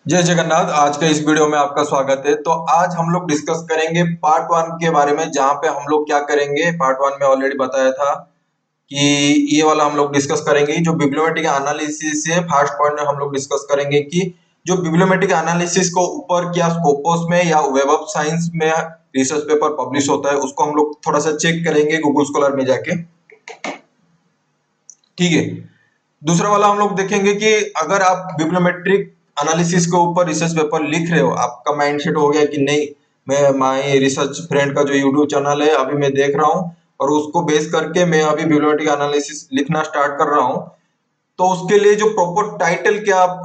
जय जगन्नाथ। आज के इस वीडियो में आपका स्वागत है। तो आज हम लोग डिस्कस करेंगे पार्ट वन के बारे में, जहां पे हम लोग क्या करेंगे, पार्ट वन में ऑलरेडी बताया था कि ये वाला हम लोग डिस्कस करेंगे जो बिब्लियोमेट्रिक एनालिसिस है। फर्स्ट पॉइंट में हम लोग डिस्कस करेंगे कि जो बिब्लियोमेट्रिक एनालिसिस को ऊपर क्या स्कोपस में या वेब ऑफ साइंस में रिसर्च पेपर पब्लिश होता है, उसको हम लोग थोड़ा सा चेक करेंगे गूगल स्कॉलर में जाके। ठीक है। दूसरा वाला हम लोग देखेंगे कि अगर आप बिब्लियोमेट्रिक एनालिसिस के ऊपर रिसर्च पेपर लिख रहे हो, आपका माइंडसेट हो गया कि नहीं, मैं माय रिसर्च फ्रेंड का जो यूट्यूब चैनल है अभी मैं देख रहा हूँ और उसको बेस करके मैं अभी बिब्लियोमेट्रिक एनालिसिस लिखना स्टार्ट कर रहा हूँ। तो उसके लिए जो प्रॉपर टाइटल क्या आप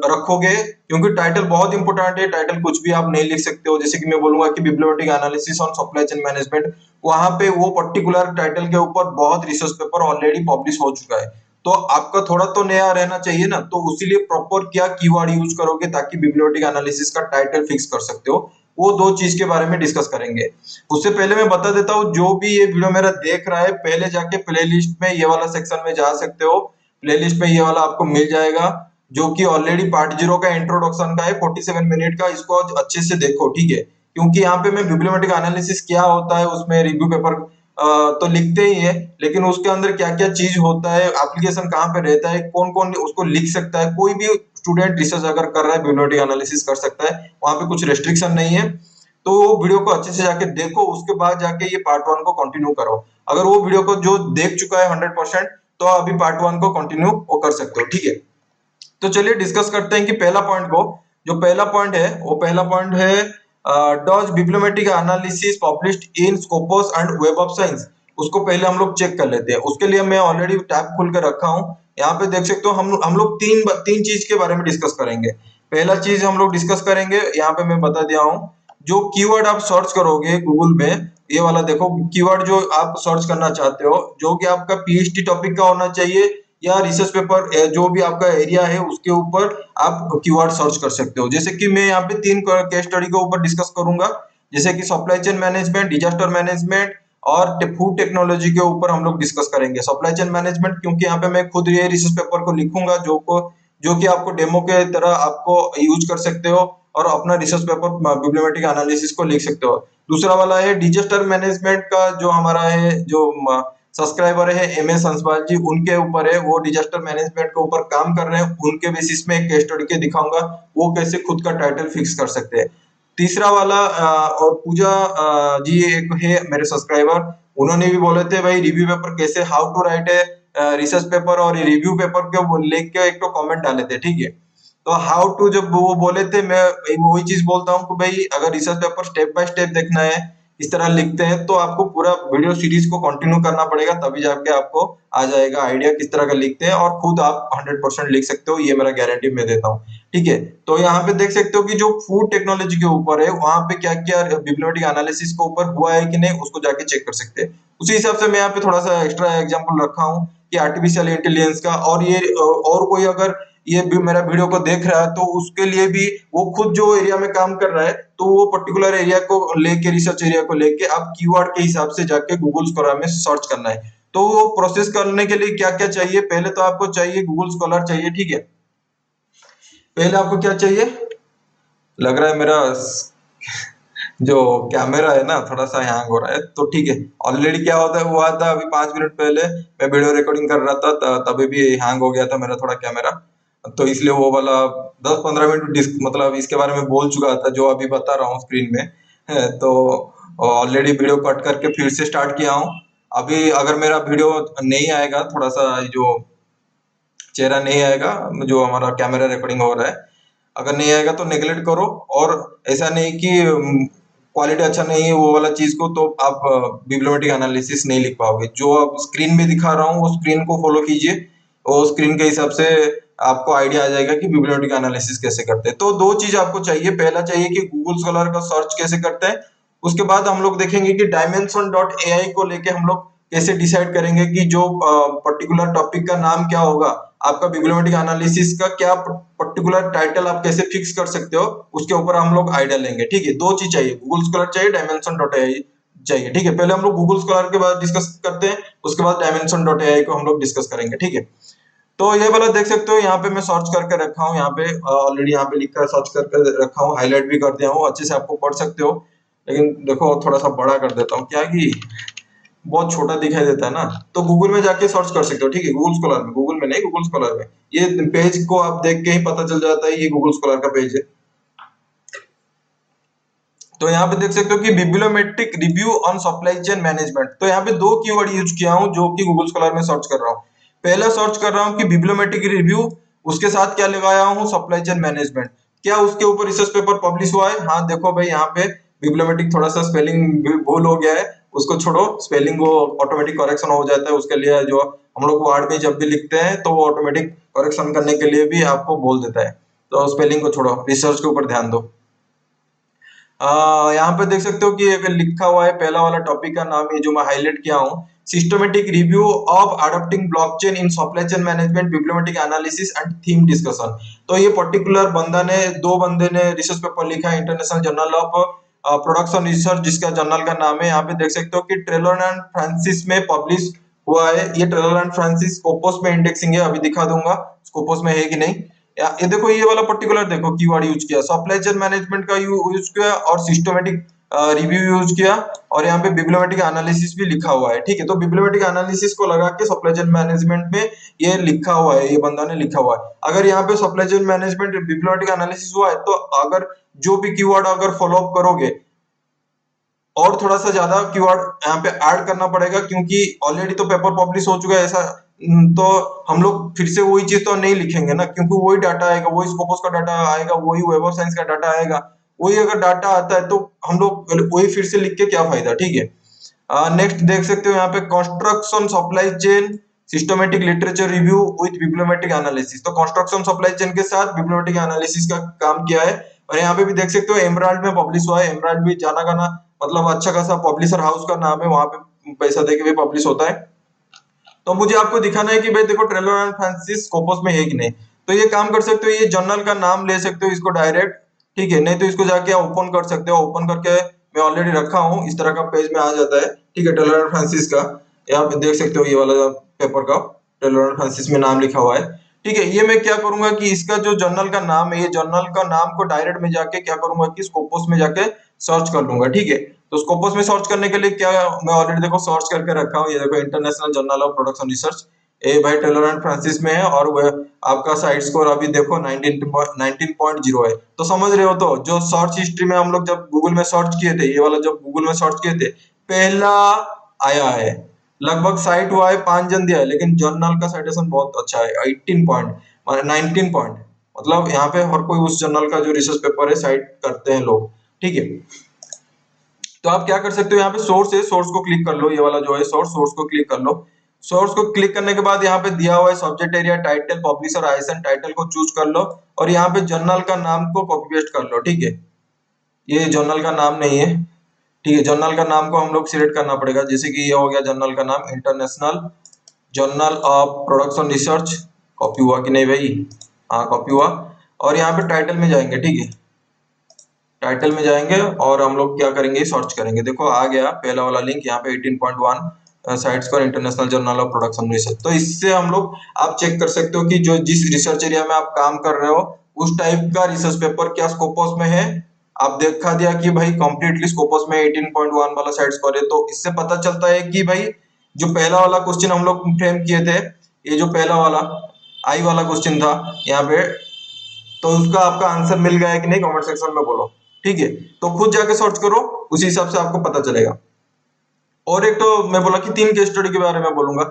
रखोगे, क्योंकि टाइटल बहुत इंपॉर्टेंट है। टाइटल कुछ भी आप नहीं लिख सकते हो। जैसे कि मैं बोलूंगा कि bibliometric analysis on supply chain management, वहां पे वो पर्टिकुलर टाइटल के ऊपर बहुत रिसर्च पेपर ऑलरेडी पब्लिश हो चुका है। तो आपका थोड़ा तो नया रहना चाहिए ना, तो उसीलिए प्रॉपर क्या कीवर्ड यूज करोगे ताकि बिब्लियोमेट्रिक एनालिसिस का टाइटल फिक्स कर सकते हो, वो दो चीज के बारे में डिस्कस करेंगे। उससे पहले मैं बता देता हूँ, जो भी ये वीडियो मेरा देख रहा है पहले जाके प्लेलिस्ट में ये वाला सेक्शन में जा सकते हो। प्लेलिस्ट में ये वाला आपको मिल जाएगा, जो कि ऑलरेडी पार्ट जीरो का इंट्रोडक्शन का है, 47 मिनट का। इसको अच्छे से देखो, ठीक है। क्योंकि यहाँ पे मैं बिब्लियोमेट्रिक एनालिसिस क्या होता है, उसमें रिव्यू पेपर तो लिखते ही है, लेकिन उसके अंदर क्या क्या चीज होता है, एप्लीकेशन कहाँ पे रहता है, कौन कौन उसको लिख सकता है, कोई भी स्टूडेंट रिसर्च अगर कर रहा है बिब्लियोमेट्रिक एनालिसिस कर सकता है, वहां पे कुछ रेस्ट्रिक्शन नहीं है। तो वो वीडियो को अच्छे से जाके देखो, उसके बाद जाके ये पार्ट वन को कंटिन्यू करो। अगर वो वीडियो को जो देख चुका है 100%, तो अभी पार्ट वन को कंटिन्यू वो कर सकते हो, ठीक है। तो चलिए डिस्कस करते हैं कि पहला पॉइंट को, जो पहला पॉइंट है वो पहला पॉइंट है does bibliometric analysis published in Scopus and Web of Science. उसको पहले हम लोग चेक कर लेते हैं। उसके लिए मैं ऑलरेडी टैब खोल के रखा हूं। यहाँ पे देख सकते हो, हम लोग तीन तीन चीज के बारे में डिस्कस करेंगे। पहला चीज हम लोग डिस्कस करेंगे, यहाँ पे मैं बता दिया हूँ, जो कीवर्ड आप सर्च करोगे गूगल में, ये वाला देखो कीवर्ड जो आप सर्च करना चाहते हो, जो कि आपका पीएचडी टॉपिक का होना चाहिए या रिसर्च पेपर जो भी आपका एरिया है उसके ऊपर आप कीवर्ड सर्च कर सकते हो। जैसे कि मैं यहाँ पे तीन केस स्टडी के ऊपर डिस्कस करूंगा, जैसे कि supply chain management, disaster management और फूड टेक्नोलॉजी के ऊपर हम लोग डिस्कस करेंगे। सप्लाई चेन मैनेजमेंट क्योंकि यहाँ पे मैं खुद ये रिसर्च पेपर को लिखूंगा, जो कि आपको डेमो के तरह आपको यूज कर सकते हो और अपना रिसर्च पेपर बिब्लियोमेट्रिक एनालिसिस को लिख सकते हो। दूसरा वाला है डिजास्टर मैनेजमेंट का, जो हमारा है जो सब्सक्राइबर है एम एस हंसपाल जी, उनके ऊपर है, वो डिजास्टर मैनेजमेंट के ऊपर काम कर रहे हैं। उनके बेसिस में एक केस स्टडी के दिखाऊंगा वो कैसे खुद का टाइटल फिक्स कर सकते हैं। तीसरा वाला और पूजा जी एक है मेरे सब्सक्राइबर, उन्होंने भी बोले थे भाई रिव्यू पेपर कैसे, हाउ टू राइट है रिसर्च पेपर, और रिव्यू पेपर के वो लिख के एक तो कमेंट डाले थे, ठीक है। तो हाउ टू जब वो बोले थे, मैं वही चीज बोलता हूँ कि भाई अगर research paper step by step देखना है, इस तरह लिखते हैं, तो आपको पूरा वीडियो सीरीज को कंटिन्यू करना पड़ेगा, तभी जाके आपको आ जाएगा आइडिया किस तरह का लिखते हैं, और खुद आप 100% लिख सकते हो, ये मेरा गारंटी मैं देता हूँ, ठीक है। तो यहाँ पे देख सकते हो कि जो फूड टेक्नोलॉजी के ऊपर है, वहां पे क्या क्या बिब्लियोमेट्रिक एनालिसिस के ऊपर हुआ है कि नहीं, उसको जाके चेक कर सकते हैं। उसी हिसाब से मैं यहाँ पे थोड़ा सा एक्स्ट्रा एग्जाम्पल रखा हूँ कि आर्टिफिशियल इंटेलिजेंस का, और ये और कोई अगर ये भी मेरा वीडियो को देख रहा है, तो उसके लिए भी वो खुद जो एरिया में काम कर रहा है, तो वो पर्टिकुलर एरिया को लेके, रिसर्च एरिया को लेके आप कीवर्ड के हिसाब से जाके गूगल स्कॉलर में सर्च करना है। तो वो प्रोसेस करने के लिए क्या क्या चाहिए, पहले तो आपको चाहिए गूगल स्कॉलर चाहिए, ठीक है। पहले आपको क्या चाहिए, लग रहा है मेरा जो कैमरा है ना थोड़ा सा हैंग हो रहा है, तो ठीक है। ऑलरेडी क्या होता है हुआ था, अभी 5 मिनट पहले मैं वीडियो रिकॉर्डिंग कर रहा था, तभी भी हैंग हो गया था मेरा थोड़ा कैमरा। तो इसलिए वो वाला 10-15 मिनट मतलब इसके बारे में बोल चुका था, जो अभी बता रहा हूँ स्क्रीन में है। तो ऑलरेडी वीडियो कट करके फिर से स्टार्ट किया हूँ। अभी अगर मेरा वीडियो नहीं आएगा, थोड़ा सा जो चेहरा नहीं आएगा, जो हमारा कैमरा रिकॉर्डिंग हो रहा है, अगर नहीं आएगा तो नेगलेक्ट करो। और ऐसा नहीं कि क्वालिटी अच्छा नहीं है वो वाला चीज को, तो आप बिब्लियोमेट्रिक एनालिसिस नहीं लिख पाओगे। जो आप स्क्रीन में दिखा रहा हूँ वो स्क्रीन को फॉलो कीजिए, और स्क्रीन के हिसाब से आपको आइडिया आ जाएगा कि बिब्लियोमेट्रिक एनालिसिस कैसे करते हैं। तो दो चीज आपको चाहिए, पहला चाहिए कि गूगल स्कॉलर का सर्च कैसे करते हैं। उसके बाद हम लोग देखेंगे कि डायमेंशन डॉट एआई को लेके हम लोग कैसे डिसाइड करेंगे कि जो पर्टिकुलर टॉपिक का नाम क्या होगा, आपका बिब्लियोमेट्रिक एनालिसिस का क्या पर्टिकुलर टाइटल आप कैसे फिक्स कर सकते हो, उसके ऊपर हम लोग आइडिया लेंगे, ठीक है। दो चीज चाहिए, गूगल स्कॉलर चाहिए, डायमेंशन डॉट एआई चाहिए, ठीक है। पहले हम लोग गूगल स्कॉलर के बाद डिस्कस करते हैं, उसके बाद डायमेंशन डॉट एआई को हम लोग डिस्कस करेंगे, ठीक है। तो ये वाला देख सकते हो, यहाँ पे मैं सर्च करके रखा हूँ, यहाँ पे ऑलरेडी यहाँ पे लिखा है, सर्च करके रखा हूँ, हाईलाइट भी कर दिया हूँ, अच्छे से आपको पढ़ सकते हो। लेकिन देखो थोड़ा सा बड़ा कर देता हूँ, क्या कि बहुत छोटा दिखाई देता है ना। तो गूगल में जाके सर्च कर सकते हो, ठीक है, गूगल स्कॉलर में, गूगल में नहीं, गूगल स्कॉलर में। ये पेज को आप देख के ही पता चल जाता है, ये गूगल स्कॉलर का पेज है। तो यहाँ पे देख सकते हो कि bibliometric review on supply chain management. तो यहाँ पे दो कीवर्ड यूज किया हूँ जो कि गूगल स्कॉलर में सर्च कर रहा हूँ। पहला सर्च कर रहा हूँ कि बिब्लियोमेट्रिक रिव्यू, उसके साथ क्या लगाया हूँ, सप्लाई चेन मैनेजमेंट। क्या उसके ऊपर रिसर्च पेपर पब्लिश हुआ है? हाँ देखो भाई, यहाँ पे बिब्लियोमेट्रिक थोड़ा सा स्पेलिंग भूल हो गया है, उसको छोड़ो, स्पेलिंग वो ऑटोमेटिक करेक्शन हो जाता है। उसके लिए जो हम लोग वर्ड में जब भी लिखते हैं तो वो ऑटोमेटिक करेक्शन करने के लिए भी आपको बोल देता है। तो स्पेलिंग को छोड़ो, रिसर्च के ऊपर ध्यान दो। यहाँ पे देख सकते हो कि अगर लिखा हुआ है, पहला वाला टॉपिक का नाम ये जो मैं हाईलाइट किया हूँ, systematic review of adopting blockchain in supply chain management, bibliometric analysis and theme discussion. तो ये पर्टिकुलर बंदा ने, दो बंदे ने रिसर्च पेपर लिखा है, international Journal of Production research, जिसका जर्नल का नाम है, यहाँ पे देख सकते हो कि ट्रेलर एंड फ्रांसिस में पब्लिश हुआ है। ये ट्रेलर एंड फ्रांसिस स्कोपस में इंडेक्सिंग है, अभी दिखा दूंगा स्कोपस में है कि नहीं। ये देखो, ये वाला पर्टिकुलर देखो कीवर्ड यूज किया, सप्लाई चेन मैनेजमेंट का यूज किया और सिस्टमेटिक रिव्यू यूज किया, और यहाँ पे बिब्लियोमेट्रिक एनालिसिस भी लिखा हुआ है, ठीक है। तो बिब्लियोमेट्रिक एनालिसिस को लगा के सप्लाई चेन मैनेजमेंट में ये लिखा हुआ है, ये बंदा ने लिखा हुआ है। अगर यहाँ पे supply chain management bibliometric analysis हुआ है, तो अगर जो भी कीवर्ड अगर फॉलो अप करोगे और थोड़ा सा ज्यादा कीवर्ड यहाँ पे ऐड करना पड़ेगा, क्योंकि ऑलरेडी तो पेपर पब्लिश हो चुका है ऐसा। तो हम लोग फिर से वही चीज तो नहीं लिखेंगे ना, क्योंकि वही डाटा आएगा, वही स्कोपस का डाटा आएगा, वही वेब ऑफ साइंस का डाटा आएगा। वही अगर डाटा आता है तो हम लोग वही फिर से लिख के क्या फायदा, ठीक है। नेक्स्ट देख सकते हो यहाँ पे construction supply chain systematic literature review with bibliometric analysis. तो कंस्ट्रक्शन सप्लाई चेन के साथ बिब्लियोमेट्रिक एनालिसिस का काम किया है। और यहाँ पे भी देख सकते हो एमराल्ड में पब्लिश हुआ है। एमराल्ड भी जाना गाना, मतलब अच्छा खासा पब्लिशर हाउस का नाम है, वहां पे पैसा देके भी पब्लिश होता है। तो मुझे आपको दिखाना है कि भाई देखो ट्रेलर एंड फ्रांसिस स्कोपस में है कि नहीं। तो ये काम कर सकते हो, ये जर्नल का नाम ले सकते हो इसको डायरेक्ट, ठीक है, नहीं तो इसको जाके ओपन कर सकते हो। ओपन करके मैं ऑलरेडी रखा हूँ, इस तरह का पेज में आ जाता है, ठीक है, ट्रेलर एंड फ्रांसिस का। यहाँ पे देख सकते हो ये वाला पेपर का ट्रेलर एंड फ्रांसिस में नाम लिखा हुआ है, ठीक है। ये मैं क्या करूंगा कि इसका जो जर्नल का नाम है, ये जर्नल का नाम को डायरेक्ट में जाके क्या करूंगा कि स्कोपस में जाके सर्च कर लूंगा, ठीक है। तो स्कोपस में सर्च करने के लिए क्या, मैं ऑलरेडी देखो सर्च करके रखा हूँ, ये देखो International Journal of Production Research, ए भाई टेलर एंड फ्रांसिस में है, और वह आपका साइट स्कोर अभी देखो 19.0 है। तो समझ रहे हो, तो जो सर्च हिस्ट्री में हम लोग जब गूगल में सर्च किए थे, ये वाला जब गूगल में सर्च किए थे, पहला आया है। लगभग साइट हुआ है 5 जन दिया है, लेकिन जर्नल का साइटेशन बहुत अच्छा है, 18 पॉइंट, 19 पॉइंट। मतलब यहाँ पे हर कोई उस जर्नल का जो रिसर्च पेपर है साइट करते हैं लोग, ठीक है। तो आप क्या कर सकते हो, यहाँ पे सोर्स है, सोर्स को क्लिक कर लो, ये वाला जो है सोर्स, सोर्स को क्लिक कर लो। सोर्स को क्लिक करने के बाद यहाँ पे दिया हुआ है subject area, title, publisher, ISN, title को चूज कर लो, और यहाँ पे जर्नल का नाम को कॉपी पेस्ट कर लो, ठीक है। ये जर्नल का नाम नहीं है, ठीक है, जर्नल का नाम को हम लोग सिलेक्ट करना पड़ेगा। जैसे कि ये हो गया जर्नल का नाम, international Journal of Production research. Copy हुआ कि नहीं भाई? हाँ कॉपी हुआ। और यहाँ पे टाइटल में जाएंगे, ठीक है, टाइटल में जाएंगे और हम लोग क्या करेंगे, सर्च करेंगे। देखो आ गया पहला वाला लिंक यहाँ पे 18.1 sites for international Journal of Production research. तो इससे हम लोग, आप चेक कर सकते हो कि जो जिस रिसर्च एरिया में आप काम कर रहे हो उस टाइप का रिसर्च पेपर क्या स्कोपस में है। आप देखा दिया कि भाई कंप्लीटली स्कोपस में 18.1 वाला साइट्स पर है। तो इससे पता चलता है कि भाई जो पहला वाला क्वेश्चन हम लोग फ्रेम किए थे, ये जो पहला वाला आई वाला क्वेश्चन था यहाँ पे, तो उसका आपका आंसर मिल गया है कि नहीं, कमेंट सेक्शन में बोलो, ठीक है। तो खुद जाके सर्च करो, उसी हिसाब से आपको पता चलेगा। और एक तो मैं बोला कि 3 केस स्टडी के बारे में बोलूंगा।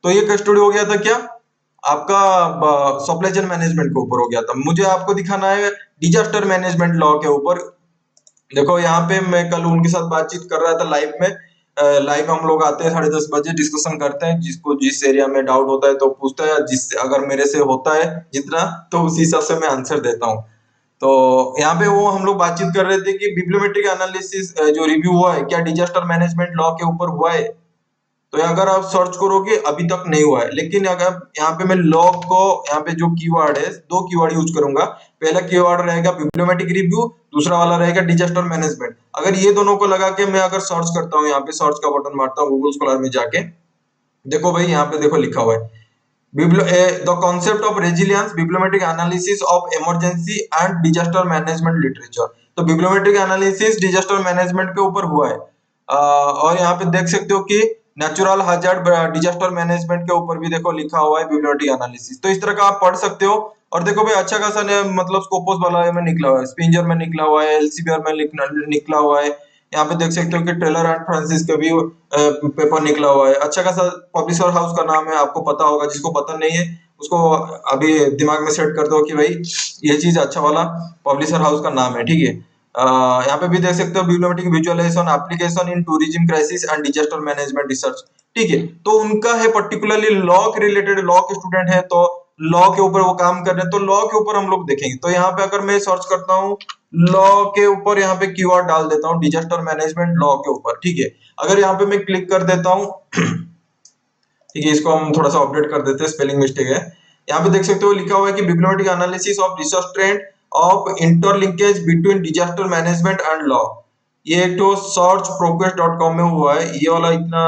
तो ये केस स्टडी हो गया था क्या आपका, सप्लाई चेन मैनेजमेंट के ऊपर हो गया था। मुझे आपको दिखाना है डिजास्टर मैनेजमेंट लॉ के ऊपर। देखो यहाँ पे मैं कल उनके साथ बातचीत कर रहा था लाइव में। लाइव हम लोग आते हैं 10:30 बजे, डिस्कशन करते हैं, जिसको जिस एरिया में डाउट होता है तो पूछता है, जिस अगर मेरे से होता है जितना तो उसी हिसाब से मैं आंसर देता हूँ। तो यहाँ पे वो हम लोग बातचीत कर रहे थे कि बिब्लियोमेट्रिक एनालिसिस जो रिव्यू हुआ है क्या डिजास्टर मैनेजमेंट लॉ के ऊपर हुआ है। तो अगर आप सर्च करोगे अभी तक नहीं हुआ है, लेकिन अगर यहाँ पे मैं लॉ को, यहाँ पे जो कीवर्ड है, 2 कीवर्ड यूज करूंगा। पहला कीवर्ड रहेगा बिब्लियोमेट्रिक रिव्यू, दूसरा वाला रहेगा डिजास्टर मैनेजमेंट। अगर ये दोनों को लगा के मैं अगर सर्च करता हूँ, यहाँ पे सर्च का बटन मारता हूँ गूगल स्कॉलर में जाके, देखो भाई यहाँ पे देखो लिखा हुआ है The concept of resilience, bibliometric analysis of emergency and disaster management literature। तो bibliometric analysis disaster management के ऊपर हुआ है। और यहाँ पे देख सकते हो कि नेचुरल hazard डिजास्टर मैनेजमेंट के ऊपर भी देखो लिखा हुआ है bibliometric analysis। तो इस तरह का आप पढ़ सकते हो। और देखो भाई अच्छा खासा मतलब स्कोपस वाला में निकला हुआ है, स्पिंजर में निकला हुआ है, एलसीबीआर में निकला हुआ है। यहाँ पे देख सकते हो कि टेलर एंड फ्रांसिस का भी पेपर निकला हुआ है। अच्छा खासा पब्लिशर हाउस का नाम है, आपको पता होगा, जिसको पता नहीं है उसको अभी दिमाग में सेट कर दो कि भाई ये चीज अच्छा वाला पब्लिशर हाउस का नाम है, ठीक है। यहाँ पे भी देख सकते हो bibliometric visualisation application in tourism crisis and disaster management research, ठीक है। तो उनका है पर्टिकुलरली लॉ के रिलेटेड, लॉ के स्टूडेंट है तो लॉ के ऊपर वो काम कर रहे हैं, तो लॉ के ऊपर हम लोग देखेंगे। तो यहाँ पे अगर मैं सर्च करता हूँ लॉ के ऊपर, यहाँ पे कीवर्ड डाल देता हूँ डिजास्टर मैनेजमेंट लॉ के ऊपर, ठीक है। अगर यहाँ पे मैं क्लिक कर देता हूँ ठीक है, इसको हम थोड़ा सा अपडेट कर देते हैं, स्पेलिंग मिस्टेक है। यहाँ पे देख सकते हो लिखा हुआ है कि bibliometric analysis of research trend of interlinkage between disaster management and law. ये तो सर्च progress.com में हुआ है। ये वाला इतना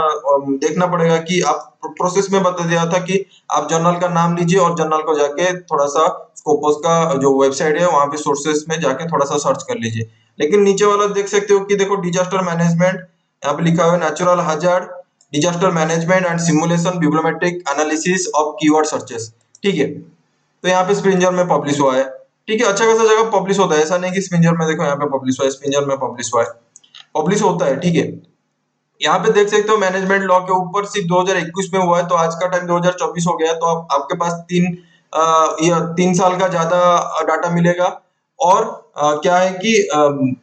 देखना पड़ेगा कि आप प्रोसेस में बता दिया था कि आप जर्नल का नाम लीजिए और जर्नल को जाके थोड़ा सा स्कोपस का जो वेबसाइट है वहां पे सोर्सेस में जाके थोड़ा सा सर्च कर लीजिए। लेकिन नीचे वाला देख सकते हो कि देखो डिजास्टर मैनेजमेंट, यहाँ पे लिखा हुआ है natural hazard disaster management and simulation bibliometric analysis of keyword searches, ठीक है। तो यहाँ पे स्प्रिंजर में पब्लिश हुआ है, ठीक है। अच्छा खासा जगह पब्लिश होता है, ऐसा नहीं कि स्प्रिंजर में, देखो यहाँ पे पब्लिश हुआ है, स्प्रिंजर में पब्लिश हुआ है, पब्लिश होता है, ठीक है। यहाँ पे देख सकते हो मैनेजमेंट लॉ के ऊपर सिर्फ 2021 में हुआ है, तो आज का टाइम 2024 हो गया, तो आपके पास या 3 साल का ज्यादा डाटा मिलेगा। और क्या है कि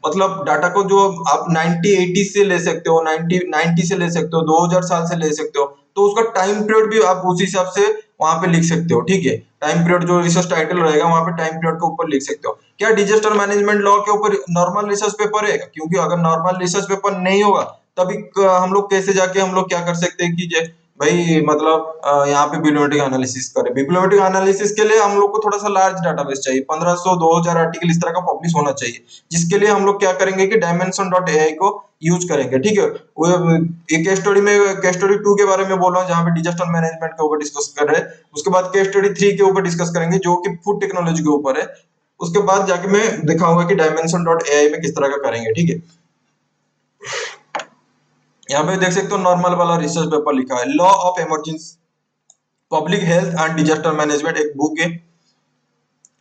मतलब डाटा को जो आप 90-80 से ले सकते हो, 90 से ले सकते हो, 2000 साल से ले सकते हो, तो उसका टाइम पीरियड भी आप उस हिसाब से वहां पे लिख सकते हो, ठीक है। टाइम पीरियड जो रिसर्च टाइटल रहेगा वहां पे टाइम पीरियड के ऊपर लिख सकते हो। क्या डिजास्टर मैनेजमेंट लॉ के ऊपर नॉर्मल रिसर्च पेपर है? क्योंकि अगर नॉर्मल रिसर्च पेपर नहीं होगा तभी हम लोग कैसे जाके हम लोग क्या कर सकते हैं कि भाई मतलब यहाँ पे बिब्लियोमेट्रिक एनालिसिस करें। बिब्लियोमेट्रिक एनालिसिस के लिए हम लोग को थोड़ा सा लार्ज डाटाबेस चाहिए, 1500 2000 आर्टिकल इस तरह का पब्लिश होना चाहिए, जिसके लिए हम लोग क्या करेंगे कि dimension.ai को यूज करेंगे, ठीक है। वो एक केस स्टडी में, केस स्टडी 2 के बारे में बोल रहा हूँ जहाँ पे डिजास्टर मैनेजमेंट के ऊपर डिस्कस कर रहे हैं। उसके बाद केस स्टडी 3 के ऊपर डिस्कस करेंगे जो कि फूड टेक्नोलॉजी के ऊपर है। उसके बाद जाके मैं दिखाऊंगा कि dimension.ai में किस तरह का करेंगे, ठीक है। यहाँ पे देख सकते हो नॉर्मल वाला रिसर्च पेपर लिखा है, law of emergency public health and disaster management, एक बुक है,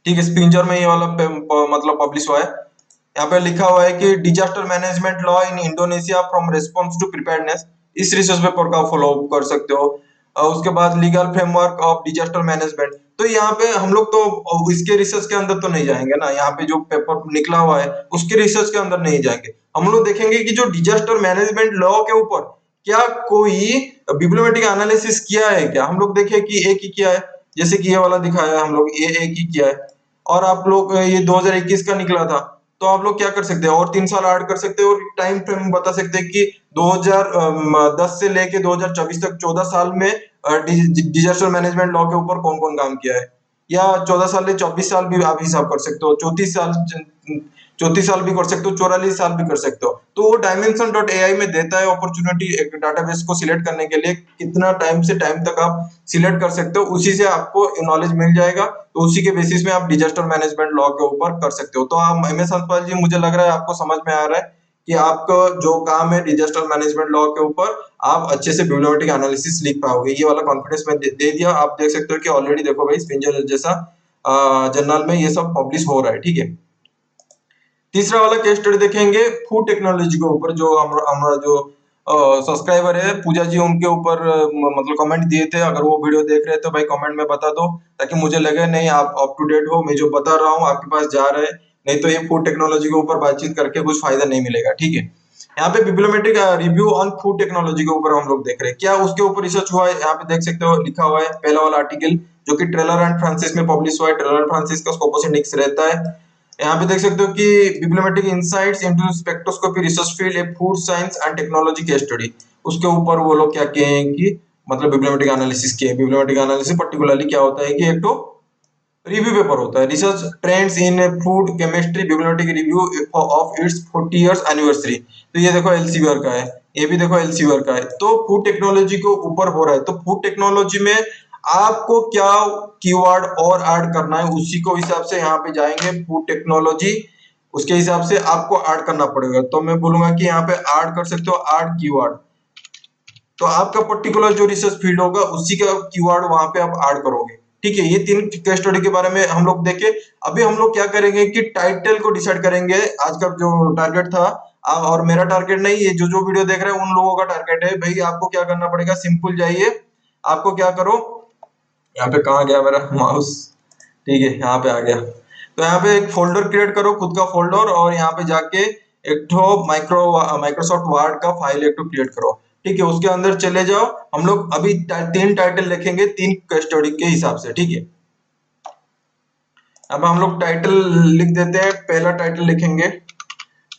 ठीक है। स्पिंजर में ये वाला मतलब पब्लिश हुआ है। यहाँ पे लिखा हुआ है कि disaster management law in Indonesia from response to preparedness, इस रिसर्च पेपर का फॉलो अप कर सकते हो। उसके बाद legal framework of disaster management, तो यहाँ पे हम लोग तो इसके रिसर्च के अंदर तो नहीं जाएंगे ना, यहाँ पे जो पेपर निकला हुआ है उसके रिसर्च के अंदर नहीं जाएंगे। हम लोग देखेंगे कि जो डिजास्टर मैनेजमेंट लॉ के ऊपर क्या कोई बिब्लियोमेट्रिक एनालिसिस किया है क्या। हम लोग देखें कि एक ही किया है, जैसे कि ये वाला दिखाया है हम लोग, ये एक ही किया है। और आप लोग ये 2021 का निकला था, तो आप लोग क्या कर सकते हैं और 3 साल ऐड कर सकते हैं और टाइम फ्रेम बता सकते हैं कि 2010 से लेके 2024 तक 14 साल में डिजास्टर मैनेजमेंट लॉ के ऊपर कौन कौन काम किया है। या 14 साल या 24 साल भी आप हिसाब कर सकते हो, 34 साल भी कर सकते हो, 44 साल भी कर सकते हो। तो वो dimension.ai में देता है अपॉर्चुनिटी एक डाटाबेस को सिलेक्ट करने के लिए, कितना टाइम से टाइम तक आप सिलेक्ट कर सकते हो, उसी से आपको नॉलेज मिल जाएगा। तो उसी के बेसिस में आप डिजास्टर मैनेजमेंट लॉ के ऊपर कर सकते हो। तो आप एम एस हंसपाल जी, मुझे लग रहा है आपको समझ में आ रहा है कि आपका जो काम है डिजास्टर मैनेजमेंट लॉ के ऊपर आप अच्छे से बिब्लियोमेट्रिक एनालिसिस लिख पाओगे। ये वाला कॉन्फिडेंस मैं दे दिया। आप देख सकते हो कि ऑलरेडी देखो भाई स्पिंजर जैसा जर्नल में ये सब पब्लिश हो रहा है, ठीक है। तीसरा वाला केस स्टडी देखेंगे फूड टेक्नोलॉजी के ऊपर, जो हमारा जो सब्सक्राइबर है पूजा जी, उनके ऊपर मतलब कमेंट दिए थे। अगर वो वीडियो देख रहे हैं तो भाई कमेंट में बता दो, ताकि मुझे लगे नहीं आप अप टू डेट हो, मैं जो बता रहा हूँ आपके पास जा रहे हैं। नहीं तो ये फूड टेक्नोलॉजी के ऊपर बातचीत करके कुछ फायदा नहीं मिलेगा, ठीक है। यहाँ पे बिब्लियोमेट्रिक रिव्यू ऑन फूड टेक्नोलॉजी के ऊपर हम लोग देख रहे हैं, क्या उसके ऊपर रिसर्च हुआ है। यहाँ पे देख सकते हो लिखा हुआ है पहला वाला आर्टिकल, जो कि ट्रेलर एंड फ्रांसिस में पब्लिश हुआ है। ट्रेलर एंड फ्रांसिस का स्कोपस इंडेक्स रहता है। यहाँ पे देख सकते हो कि bibliometric insights into spectroscopy research field a food science and technology case study, उसके ऊपर वो लोग क्या कहे हैं कि मतलब बिब्लियोमेट्रिक एनालिसिस किए। बिब्लियोमेट्रिक एनालिसिस पर्टिकुलरली क्या होता है कि एक तो रिव्यू पेपर होता है, research trends in food chemistry bibliometric review of its 40 years anniversary. तो ये देखो एलसीवीआर का है, ये भी देखो एलसीवीआर का है। तो फूड टेक्नोलॉजी के ऊपर हो रहा है। तो फूड टेक्नोलॉजी में आपको क्या कीवर्ड और ऐड करना है उसी को हिसाब से यहाँ पे जाएंगे फूड टेक्नोलॉजी, उसके हिसाब से आपको ऐड करना पड़ेगा। तो मैं बोलूंगा कि यहाँ पे ऐड कर सकते हो ऐड कीवर्ड, तो आपका पर्टिकुलर जो रिसर्च फील्ड होगा उसी का कीवर्ड वहां पे आप ऐड करोगे। ठीक है, ये 3 केस स्टडी के बारे में हम लोग देखे। अभी हम लोग क्या करेंगे कि टाइटल को डिसाइड करेंगे। आज का जो टारगेट था और मेरा टारगेट नहीं, ये जो जो वीडियो देख रहे हैं उन लोगों का टारगेट है भाई। आपको क्या करना पड़ेगा, सिंपल जाइए, आपको क्या करो, यहाँ पे कहाँ गया मेरा माउस, ठीक है यहाँ पे आ गया। तो यहाँ पे एक फोल्डर क्रिएट करो, खुद का फोल्डर, और यहाँ पे जाके एक ठो माइक्रोसॉफ्ट वर्ड का फाइल एक ठो क्रिएट करो। ठीक है, उसके अंदर चले जाओ। हम लोग अभी 3 टाइटल लिखेंगे 3 केस स्टडी के हिसाब से। ठीक है, अब हम लोग टाइटल लिख देते हैं। पहला टाइटल लिखेंगे,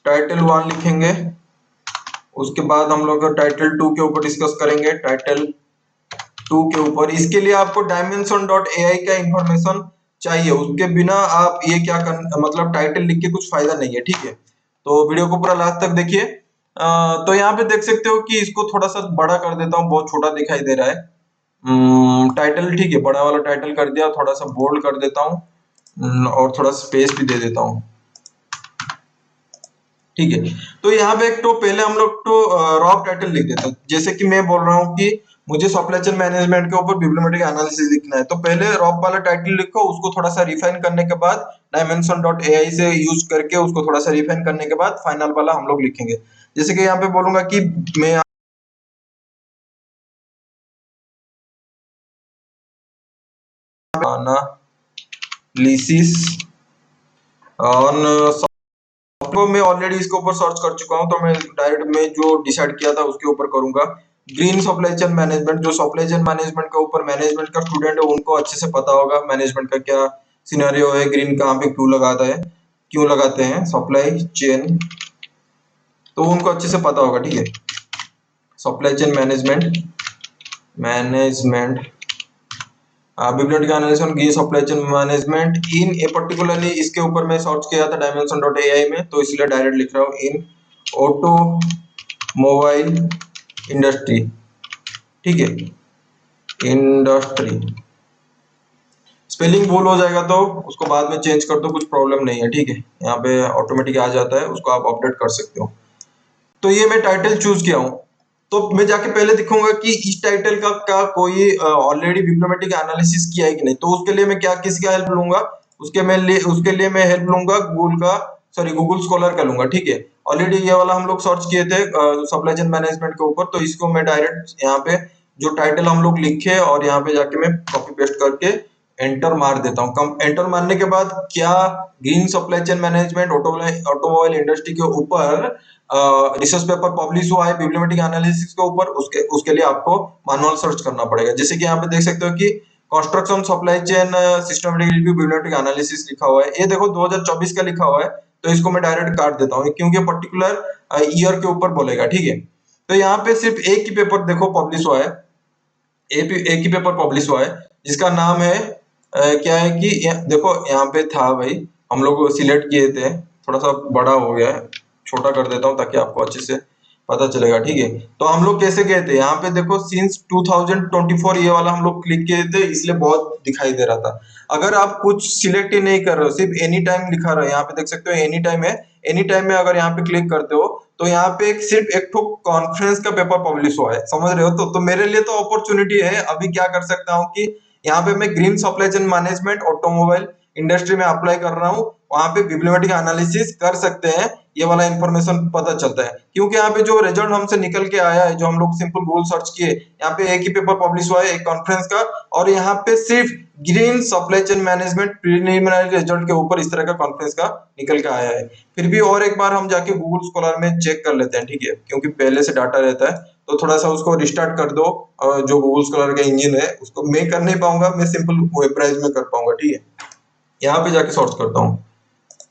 टाइटल 1 लिखेंगे। उसके बाद हम लोग टाइटल 2 के ऊपर डिस्कस करेंगे, टाइटल 2 के ऊपर। इसके लिए आपको dimension.ai का इंफॉर्मेशन चाहिए, उसके बिना आप ये क्या कर मतलब टाइटल लिख के कुछ फायदा नहीं है। ठीक है, तो वीडियो को पूरा लास्ट तक देखिए। तो यहाँ पे देख सकते हो कि इसको थोड़ा सा बड़ा कर देता हूँ, बहुत छोटा दिखाई दे रहा है टाइटल। ठीक है, बड़ा वाला टाइटल कर दिया, थोड़ा सा बोल्ड कर देता हूँ और थोड़ा स्पेस भी दे देता हूँ। ठीक है, तो यहाँ पे एक तो पहले हम लोग तो रॉ टाइटल लिख देते हैं। जैसे कि मैं बोल रहा हूँ कि मुझे सप्लाई चेन मैनेजमेंट के ऊपर बिब्लियोमेट्रिक एनालिसिस लिखना है, तो पहले रॉप वाला टाइटल लिखो, उसको थोड़ा सा रिफाइन करने के बाद dimension.ai से यूज करके उसको थोड़ा सा रिफाइन करने के बाद फाइनल वाला हम लोग लिखेंगे। जैसे कि यहाँ पे बोलूंगा कि मैं एनालिसिस ऑन, तो मैं ऑलरेडी इसके ऊपर सर्च कर चुका हूं, तो मैं डायरेक्ट में जो डिसाइड किया था उसके ऊपर करूंगा। ग्रीन सप्लाई चेन मैनेजमेंट, जो सप्लाई चेन मैनेजमेंट के ऊपर मैनेजमेंट का स्टूडेंट है उनको अच्छे से पता होगा मैनेजमेंट का क्या सिनेरियो है, ग्रीन कहाँ पे क्यों लगाता है, क्यों लगाते हैं सप्लाई चेन, तो उनको अच्छे से पता होगा। ठीक है, supply chain management, management bibliometric analysis on green supply chain management in a particularly, इसके ऊपर मैं सर्च किया था dimension.ai में, तो इसलिए डायरेक्ट लिख रहा हूँ इन ऑटोमोबाइल इंडस्ट्री। ठीक है, इंडस्ट्री, स्पेलिंग भूल हो जाएगा तो उसको बाद में चेंज कर दो, कुछ प्रॉब्लम नहीं है। ठीक है, यहाँ पे ऑटोमेटिक आ जाता है, उसको आप अपडेट कर सकते हो। तो ये मैं टाइटल चूज किया हूँ, तो मैं जाके पहले दिखूंगा कि इस टाइटल का कोई ऑलरेडी बिब्लियोमेट्रिक एनालिसिस किया है कि नहीं। तो उसके लिए मैं क्या किसी का हेल्प लूंगा, उसके लिए मैं हेल्प लूंगा गूगल का, सॉरी गूगल स्कॉलर का लूंगा। ठीक है, ऑलरेडी ये वाला हम लोग सर्च किए थे सप्लाई चेन मैनेजमेंट के ऊपर, तो इसको मैं डायरेक्ट यहाँ पे जो टाइटल हम लोग लिखे और यहाँ पे जाके मैं कॉपी पेस्ट करके एंटर मार देता हूँ। एंटर मारने के बाद क्या green supply chain management automobile industry के ऊपर रिसर्च पेपर पब्लिश हुआ है बिब्लियोमेट्रिक एनालिसिस के ऊपर, उसके लिए आपको मैनुअल सर्च करना पड़ेगा। जैसे कि यहाँ पे देख सकते हो कि construction supply chain systematic review bibliometric analysis लिखा हुआ है, ये देखो 2024 का लिखा हुआ है, तो इसको मैं डायरेक्ट काट देता हूँ क्योंकि पर्टिकुलर ईयर के ऊपर बोलेगा। ठीक है, तो यहाँ पे सिर्फ एक ही पेपर देखो पब्लिश हुआ है, एक ही पेपर पब्लिश हुआ है जिसका नाम है क्या है कि देखो यहाँ पे था भाई, हम लोग सिलेक्ट किए थे, थोड़ा सा बड़ा हो गया है, छोटा कर देता हूँ ताकि आपको अच्छे से पता चलेगा। ठीक है, तो हम लोग कैसे गए थे, यहाँ पे देखो सिंस 2024 ये वाला हम लोग क्लिक किए थे, इसलिए बहुत दिखाई दे रहा था। अगर आप कुछ सिलेक्ट ही नहीं कर रहे हो, सिर्फ एनी टाइम लिखा रहा है, यहाँ पे देख सकते हो एनी टाइम है, एनी टाइम में अगर यहाँ पे क्लिक करते हो तो यहाँ पे सिर्फ एक ठो कॉन्फ्रेंस का पेपर पब्लिश हुआ है, समझ रहे हो। तो मेरे लिए तो अपॉर्चुनिटी है, अभी क्या कर सकता हूँ कि यहाँ पे मैं green supply chain management automobile industry में अप्लाई कर रहा हूँ, वहां पे बिब्लियोमेट्रिक एनालिसिस कर सकते हैं, ये वाला इंफॉर्मेशन पता चलता है। क्योंकि यहाँ पे जो रिजल्ट हमसे निकल के आया है, जो हम लोग सिंपल गूगल सर्च किए, यहाँ पे एक ही पेपर पब्लिश हुआ है एक कॉन्फ्रेंस का, और यहाँ पे सिर्फ green supply chain management preliminary result के ऊपर इस तरह का कॉन्फ्रेंस का निकल के आया है। फिर भी और एक बार हम जाके गूगल स्कॉलर में चेक कर लेते हैं। ठीक है, क्योंकि पहले से डाटा रहता है, तो थोड़ा सा उसको रिस्टार्ट कर दो। जो गूगल स्कॉलर का इंजन है उसको मैं कर नहीं पाऊंगा, मैं सिंपल वेब ब्राउज़र में कर पाऊंगा। ठीक है, यहाँ पे जाके सर्च करता हूँ,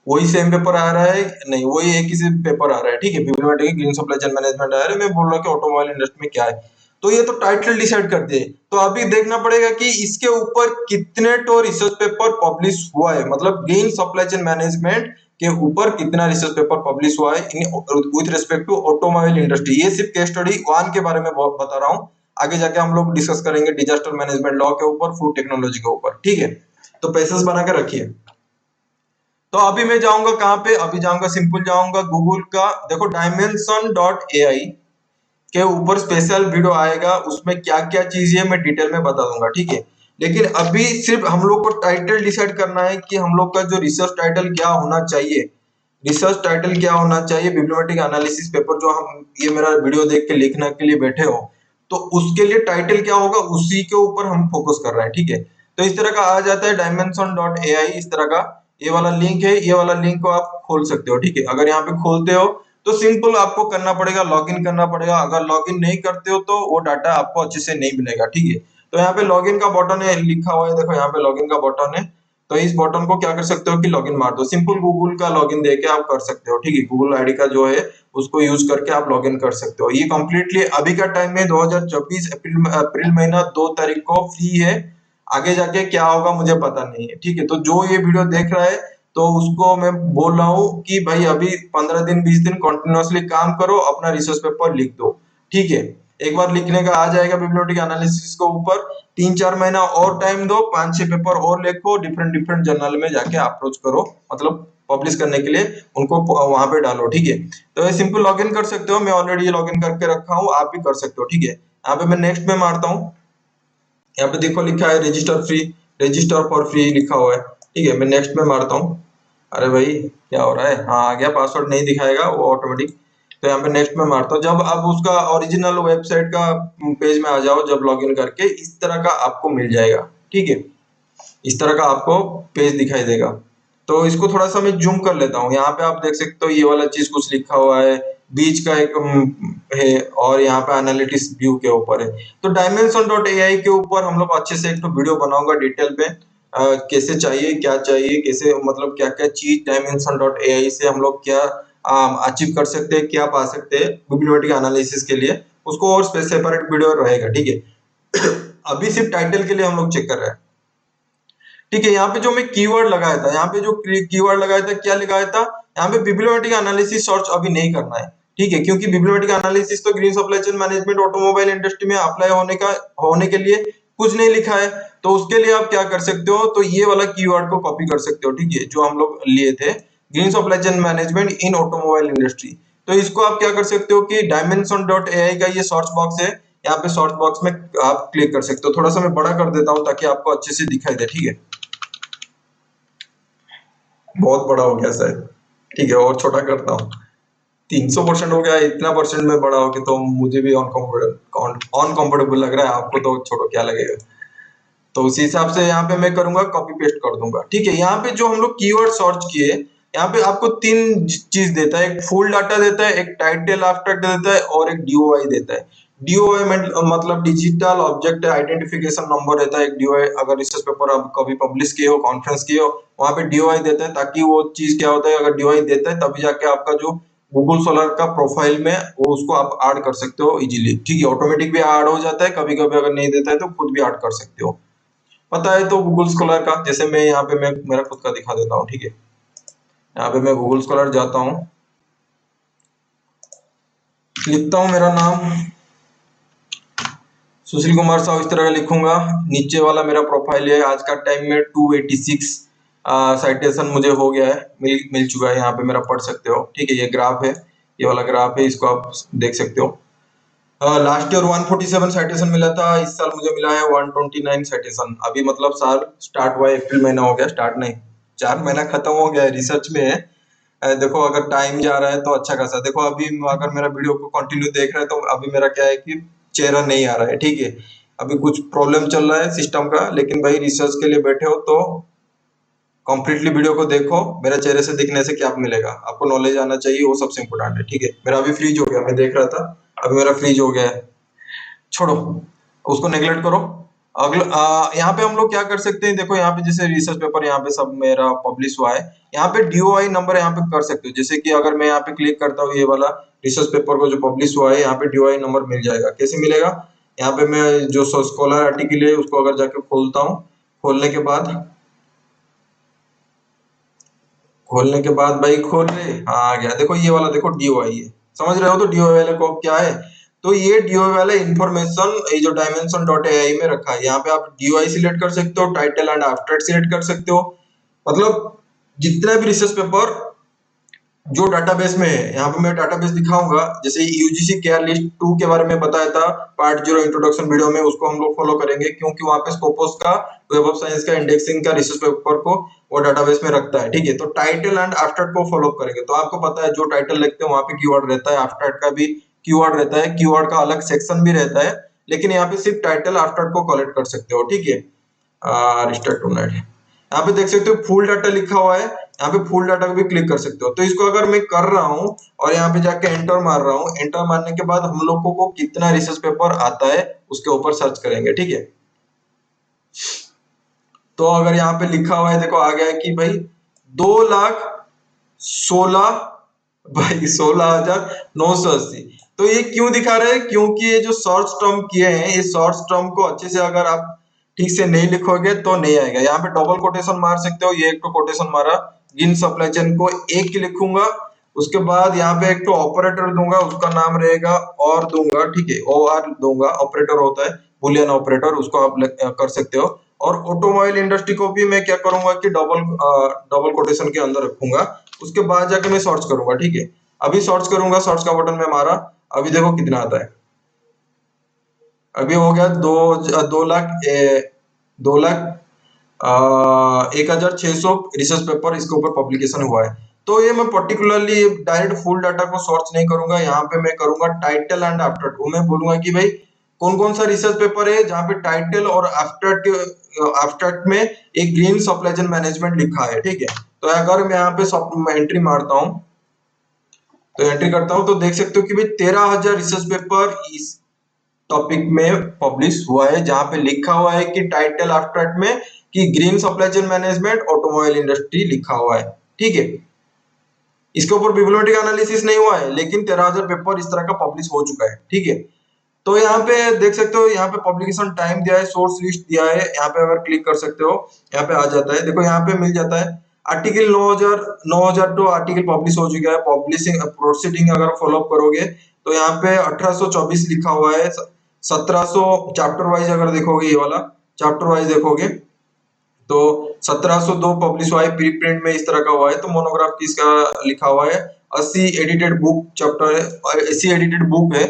वही सेम पेपर आ रहा है, नहीं वही एक ही से पेपर आ रहा है। ठीक है, बिब्लियोमेट्रिक ग्रीन सप्लाई चेन मैनेजमेंट आ रहा है, मैं बोल रहा हूँ कि ऑटोमोबाइल इंडस्ट्री में क्या है। तो ये तो टाइटल डिसाइड कर दिए, तो अभी देखना पड़ेगा कि इसके ऊपर कितने तो रिसर्च पेपर पब्लिश हुआ है, मतलब ग्रीन सप्लाई चेन मैनेजमेंट के ऊपर कितना रिसर्च पेपर पब्लिश हुआ है with respect to automobile industry. ये सिर्फ केस स्टडी 1 के बारे में बता रहा हूँ, आगे जाके हम लोग डिस्कस करेंगे डिजास्टर मैनेजमेंट लॉ के ऊपर, फूड टेक्नोलॉजी के ऊपर, ठीक है। तो पेशेंस बना के रखिए। तो अभी मैं जाऊंगा कहाँ पे, अभी जाऊंगा सिंपल, जाऊंगा गूगल का, देखो डायमेंशन डॉट ए आई के ऊपर स्पेशल वीडियो आएगा, उसमें क्या क्या चीजें मैं डिटेल में बता दूंगा, ठीक है। लेकिन अभी सिर्फ हम लोग को टाइटल डिसाइड करना है कि हम लोग का जो रिसर्च टाइटल क्या होना चाहिए। रिसर्च टाइटल क्या होना चाहिए, बिब्लियोमेट्रिक एनालिसिस पेपर जो हम ये मेरा वीडियो देख के लिखने के लिए बैठे हो, तो उसके लिए टाइटल क्या होगा, उसी के ऊपर हम फोकस कर रहे हैं, ठीक है। तो इस तरह का आ जाता है डायमेंशन डॉट ए आई, इस तरह का ये वाला लिंक है, ये वाला लिंक को आप खोल सकते हो, ठीक है। अगर यहाँ पे खोलते हो तो सिंपल आपको करना पड़ेगा, लॉगिन करना पड़ेगा। अगर लॉगिन नहीं करते हो तो वो डाटा आपको अच्छे से नहीं मिलेगा, ठीक है। तो यहाँ पे लॉगिन का बटन है लिखा हुआ है, देखो यहाँ पे लॉगिन का बटन है। तो इस बटन को क्या कर सकते हो कि लॉगिन मार दो, सिंपल गूगल का लॉगिन देके आप कर सकते हो, ठीक है। गूगल आईडी का जो है उसको यूज करके आप लॉगिन कर सकते हो। ये कंप्लीटली अभी का टाइम में 2024 अप्रैल अप्रैल महीना 2 तारीख को फ्री है। आगे जाके क्या होगा मुझे पता नहीं है, ठीक है। तो जो ये वीडियो देख रहा है तो उसको मैं बोल रहा हूँ कि भाई अभी 15 दिन 20 दिन कंटिन्यूअसली काम करो, अपना रिसर्च पेपर लिख दो, ठीक है। एक बार लिखने का आ जाएगा बिब्लियोमेट्रिक एनालिसिस के ऊपर, 3-4 महीना और टाइम दो, 5-6 पेपर और लिखो, डिफरेंट डिफरेंट जर्नल में जाके अप्रोच करो, मतलब पब्लिश करने के लिए उनको वहां पे डालो, ठीक है। तो ये सिंपल लॉगिन कर सकते हो, मैं ऑलरेडी लॉगिन करके रखा हूँ, आप भी कर सकते हो, ठीक है। यहाँ पे मैं नेक्स्ट में मारता हूँ। यहाँ पे देखो लिखा है register free, register for free लिखा हुआ है, ठीक है। मैं नेक्स्ट में मारता हूँ। अरे भाई क्या हो रहा है, हाँ आ गया, पासवर्ड नहीं दिखाएगा वो ऑटोमेटिक। तो यहाँ पे नेक्स्ट में मारता हूँ। जब आप उसका ओरिजिनल वेबसाइट का पेज में आ जाओ, जब लॉगिन करके, इस तरह का आपको मिल जाएगा, ठीक है। इस तरह का आपको पेज दिखाई देगा। तो इसको थोड़ा सा मैं जूम कर लेता हूँ। यहाँ पे आप देख सकते हो ये वाला चीज कुछ लिखा हुआ है, बीच का एक है, और यहाँ पे एनालिटिक्स व्यू के ऊपर है। तो डायमेंशन डॉट ए आई के ऊपर हम लोग अच्छे से एक तो वीडियो बनाऊंगा डिटेल पे, कैसे चाहिए, क्या चाहिए, कैसे, मतलब क्या क्या चीज डायमेंशन डॉट ए आई से हम लोग क्या अचीव कर सकते हैं, क्या पा सकते हैं बिब्लियोमेट्रिक एनालिसिस के लिए, उसको और सेपरेट वीडियो रहेगा, ठीक है। अभी सिर्फ टाइटल के लिए हम लोग चेक कर रहे हैं, ठीक है। यहाँ पे जो मैं कीवर्ड लगाया था, यहाँ पे जो कीवर्ड लगाया था, क्या लगाया था, यहाँ पे बिब्लियोमेट्रिक एनालिसिस सर्च अभी नहीं करना है, ठीक है। क्योंकि बिब्लियोमेट्रिक एनालिसिस तो green supply chain management automobile industry में अप्लाई होने के लिए कुछ नहीं लिखा है। तो उसके लिए आप क्या कर सकते हो, तो ये वाला कीवर्ड को कॉपी कर सकते हो, ठीक है, जो हम लोग लिए थे, ग्रीन सप्लाई चेन मैनेजमेंट इन ऑटोमोबाइल इंडस्ट्री। तो इसको आप क्या कर सकते हो कि डायमेंशन डॉट ए आई का ये सर्च बॉक्स है, यहाँ पे सर्च बॉक्स में आप क्लिक कर सकते हो। थोड़ा सा मैं बड़ा कर देता हूँ ताकि आपको अच्छे से दिखाई दे, ठीक है। बहुत बड़ा हो गया शायद, ठीक है, और छोटा करता हूँ। 300% हो गया, इतना परसेंट में बड़ा हो गया तो मुझे भी अनकंफर्टेबल लग रहा है, आपको तो छोड़ो क्या लगेगा। तो उसी हिसाब से यहाँ पे मैं करूंगा, कॉपी पेस्ट कर दूंगा, ठीक है। यहाँ पे जो हम लोग कीवर्ड सर्च किए, यहाँ पे आपको तीन चीज देता है, एक फुल डाटा देता है, एक टाइटल आफ्टर देता है, और एक डीओआई देता है। डीओआई मतलब डिजिटल ऑब्जेक्ट आइडेंटिफिकेशन नंबर रहता है एक डीओआई। अगर रिसर्च पेपर आप कभी पब्लिश किए हो, कॉन्फ्रेंस किए हो, वहां पे डीओआई देता है, ताकि वो चीज क्या होता है, अगर डीओआई देता है तभी जाके आपका जो गूगल सोलर का प्रोफाइल में वो उसको आप ऐड कर सकते हो इजीली, ठीक है। ऑटोमेटिक भी ऐड हो जाता है, कभी कभी अगर नहीं देता है तो खुद भी ऐड कर सकते हो। पता है तो गूगल स्कॉलर का, जैसे मैं यहाँ पे मैं मेरा खुद का दिखा देता हूँ, ठीक है। यहाँ पे मैं गूगल स्कॉलर जाता हूँ, लिखता हूँ मेरा नाम सुशील कुमार साहू, इस तरह का लिखूंगा। नीचे वाला मेरा प्रोफाइल है, आज का टाइम में 286 साइटेशन मुझे हो गया है, मिल चुका है। यहाँ पे मेरा पढ़ सकते हो, ठीक है। ये ग्राफ है, ये वाला ग्राफ है, इसको आप देख सकते हो। लास्ट ईयर 147 साइटेशन मिला था, इस साल मुझे मिला है 129 साइटेशन। अभी मतलब साल स्टार्ट हुआ है, अप्रैल महीना हो गया, स्टार्ट नहीं, 4 महीना खत्म हो गया है, रिसर्च में है। देखो अगर टाइम जा रहा है तो अच्छा खासा। देखो अभी अगर मेरा वीडियो को कंटिन्यू देख रहा है तो अभी मेरा क्या है कि चेहरा नहीं आ रहा है, ठीक है। अभी कुछ प्रॉब्लम चल रहा है सिस्टम का, लेकिन भाई रिसर्च के लिए बैठे हो तो कंप्लीटली वीडियो को देखो। मेरा चेहरे से दिखने से क्या मिलेगा, आपको नॉलेज आना चाहिए, वो सबसे इम्पोर्टेंट है, ठीक है। मेरा अभी फ्रीज हो गया, मैं देख रहा था, अभी मेरा फ्रीज हो गया है, छोड़ो उसको नेग्लेक्ट करो। अगला यहाँ पे हम लोग क्या कर सकते हैं, देखो यहाँ पे जैसे रिसर्च पेपर यहाँ पे सब मेरा पब्लिश हुआ है, यहाँ पे डीओआई नंबर यहाँ पे कर सकते हो। जैसे कि अगर मैं यहाँ पे क्लिक करता हूँ, ये वाला रिसर्च पेपर को जो पब्लिश हुआ है, यहाँ पे डीओआई नंबर मिल जाएगा। कैसे मिलेगा, यहाँ पे मैं जो स्कॉलर आर्टिकल है उसको अगर जाके खोलता हूँ, खोलने के बाद भाई खोल ले, हाँ आ गया। देखो ये वाला, देखो डीओआई है, समझ रहे हो। तो डीओआई वाले को क्या है, तो ये DOI वाला इंफॉर्मेशन ये जो डायमेंशन डॉट एआई में रखा है, यहाँ पे आप DOI सिलेक्ट कर सकते हो, टाइटल एंड एब्स्ट्रैक्ट सिलेक्ट कर सकते हो। मतलब जितना भी रिसर्च पेपर जो डाटाबेस में है, यहाँ पे मैं डाटाबेस दिखाऊंगा, जैसे यूजीसी केयर लिस्ट 2 के बारे में बताया था पार्ट 0 इंट्रोडक्शन वीडियो में, उसको हम लोग फॉलो करेंगे क्योंकि वहाँ पे स्कोपस का, वेब ऑफ साइंस का, इंडेक्सिंग का रिसर्च पेपर को वो डाटाबेस में रखता है। ठीक है, तो टाइटल एंड एब्स्ट्रैक्ट को फॉलो करेंगे। तो आपको पता है जो टाइटल लिखते हैं वहाँ पे कीवर्ड रहता है, एब्स्ट्रैक्ट का भी कीवर्ड रहता है, कीवर्ड का अलग सेक्शन भी रहता है, लेकिन यहाँ पे सिर्फ टाइटल एब्स्ट्रैक्ट को कलेक्ट कर सकते हो। ठीक है, रिस्टार्ट टू नेट, यहाँ पे देख सकते हो फुल डाटा लिखा हुआ है, यहाँ पे फुल डाटा को भी क्लिक कर सकते हो। तो इसको अगर मैं कर रहा हूँ और यहाँ पे जाके एंटर मार रहा हूँ, एंटर मारने के बाद हम लोगों को कितना रिसर्च पेपर आता है उसके ऊपर सर्च करेंगे। ठीक है, तो अगर यहाँ पे लिखा हुआ है, देखो आ गया है कि भाई 2,16 भाई 16,980। तो ये क्यों दिखा रहे हैं? क्योंकि ये जो सर्च टर्म किए हैं, ये सर्च टर्म को अच्छे से अगर आप ठीक से नहीं लिखोगे तो नहीं आएगा। यहाँ पे डबल कोटेशन मार सकते हो, ये एक तो कोटेशन मारा, गिन सप्लाई चेन को एक ही लिखूंगा, उसके बाद यहाँ पे एक तो ऑपरेटर दूंगा, उसका नाम रहेगा और दूंगा। ठीक है, OR दूंगा, ऑपरेटर होता है बुलियन ऑपरेटर, उसको आप कर सकते हो। और ऑटोमोबाइल इंडस्ट्री को भी मैं क्या करूंगा कि डबल कोटेशन के अंदर रखूंगा, उसके बाद जाके मैं सर्च करूंगा। ठीक है, अभी सर्च करूंगा, सर्च का बटन में मारा, अभी देखो कितना आता है, अभी हो गया 2,01,600 रिसर्च पेपर इसके ऊपर पब्लिकेशन हुआ है। तो ये मैं पर्टिकुलरली डायरेक्ट फुल डाटा को सर्च नहीं करूंगा, यहाँ पे मैं करूंगा टाइटल एंड एब्स्ट्रैक्ट। मैं बोलूंगा कि भाई कौन कौन सा रिसर्च पेपर है जहाँ पे टाइटल और एब्स्ट्रैक्ट में एक ग्रीन सप्लाई चेन मैनेजमेंट लिखा है। ठीक है, तो अगर मैं यहाँ पे एंट्री मारता हूँ, तो एंट्री करता हूँ, तो देख सकते हो कि भाई 13,000 रिसर्च पेपर इस टॉपिक में पब्लिश हुआ है, जहां पे लिखा हुआ है कि टाइटल एब्स्ट्रैक्ट में कि green supply chain management automobile industry लिखा हुआ है। ठीक है, इसके ऊपर बिब्लियोमेट्रिक एनालिसिस नहीं हुआ है, लेकिन 13,000 पेपर इस तरह का पब्लिश हो चुका है। ठीक है, तो यहाँ पे देख सकते हो, यहाँ पे पब्लिकेशन टाइम दिया है, सोर्स लिस्ट दिया है, यहाँ पे अगर क्लिक कर सकते हो, यहाँ पे आ जाता है, देखो यहाँ पे मिल जाता है आर्टिकल 9,000 तो आर्टिकल पब्लिश हो चुका है। पब्लिशिंग प्रोसीडिंग अगर फॉलो अप करोगे तो यहाँ पे 1824 लिखा हुआ है, 1700 चैप्टर वाइज अगर देखोगे, ये वाला चैप्टर वाइज देखोगे तो 1702 पब्लिश हुआ है, प्री प्रिंट में इस तरह का हुआ है। तो मोनोग्राफ किसका लिखा हुआ है, 80 एडिटेड बुक चैप्टर है, 80 एडिटेड बुक है।